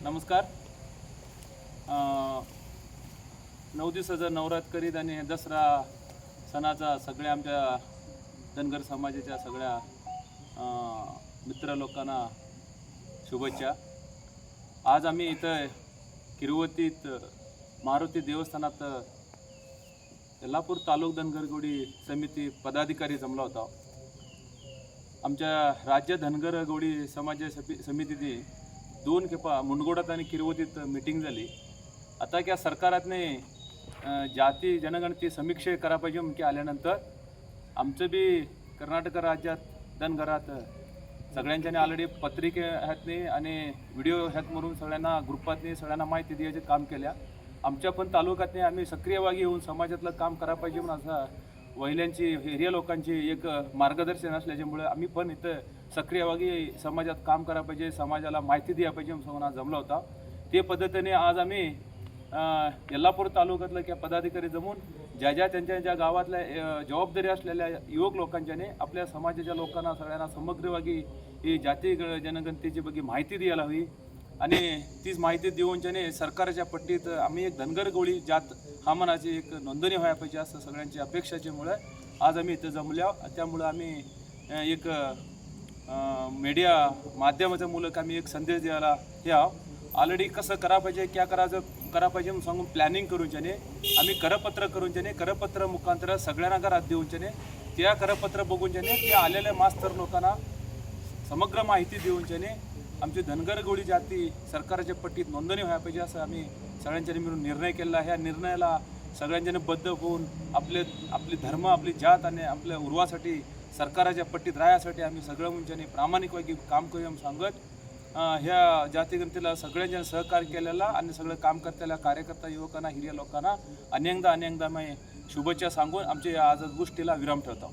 नमस्कार. 9 दिवसाचा नवरात्र करीत आणि दसरा सणाचा सगळ्या आमच्या धनगर समाजाच्या सगळ्या मित्र लोकांना शुभेच्छा. आज आम्ही इथं किरवतीत मारुती देवस्थानात यल्लापूर तालुक धनगरगौडी समिती पदाधिकारी जमला होता. आमच्या राज्य धनगर गौडी समाज समितीची 2 खेपा मुंडगोडात आणि किरवतीत मीटिंग झाली. आता क्या सरकारातने जाती जनगणती समीक्षा करा पाहिजे म्हणून आल्यानंतर आमचं बी कर्नाटक राज्यात धनगरात सगळ्यांच्याने ऑलरेडी पत्रिके ह्यातनी आणि व्हिडिओ ह्यात म्हणून सगळ्यांना ग्रुपातनी सगळ्यांना माहिती द्यायचे काम केल्या. आमच्या पण तालुक्यातने आम्ही सक्रियವಾಗಿ येऊन समाजातलं काम करा पाहिजे म्हणून असं वहिल्यांची हिरिया लोकांची एक मार्गदर्शन असल्याच्यामुळे आम्ही पण इथं सक्रियವಾಗಿ समाजात काम करा पाहिजे, समाजाला माहिती द्या पाहिजे म्हणून आज जमला होता. ते पद्धतीने आज आम्ही यल्लापूर तालुक्यातल्या त्या पदाधिकारी जमून ज्या त्यांच्या गावातल्या जबाबदारी असलेल्या युवक लोकांच्याने आपल्या समाजाच्या लोकांना सगळ्यांना समग्रವಾಗಿ ही जाती जनगणतीची बघी माहिती द्यायला हवी आणि तीच माहिती देऊनच्याने सरकारच्या पट्टीत आम्ही एक धनगर गवळी जात हा मनाची एक नोंदणी व्हायला पाहिजे असं सगळ्यांची अपेक्षाच्यामुळे आज आम्ही इथं जमल्या. त्यामुळं आम्ही एक मीडिया माध्यमाच्या मूलक आम्ही एक संदेश द्यायला या ऑलरेडी कसं करा पाहिजे क्या करा पाहिजे म्हणून सांगून प्लॅनिंग करूनच्याने आम्ही करपत्र करूनच्याने करपत्र मुखांतर सगळ्यांना घरात देऊनच्याने त्या करपत्र बघूनच्याने त्या आलेल्या मास्तर लोकांना समग्र माहिती देऊनच्याने आमची धनगर गवळी जाती सरकारच्या पट्टीत नोंदणी व्हायला पाहिजे असं आम्ही सगळ्यांच्याने मिळून निर्णय केला. ह्या निर्णयाला सगळ्यांच्याने बद्ध होऊन आपली धर्म आपली जात आणि आपल्या उर्वासाठी सरकारच्या पट्टीत राहण्यासाठी आम्ही सगळं म्हणजे प्रामाणिकವಾಗಿ काम करूया सांगत ह्या जातीगणतीला सगळ्यांनी सहकार्य केलेला आणि सगळं काम करतेल्या कार्यकर्ता युवकांना हिरिया लोकांना अनेकदा मी शुभेच्छा सांगून आमच्या आज गोष्टीला विराम ठेवतो.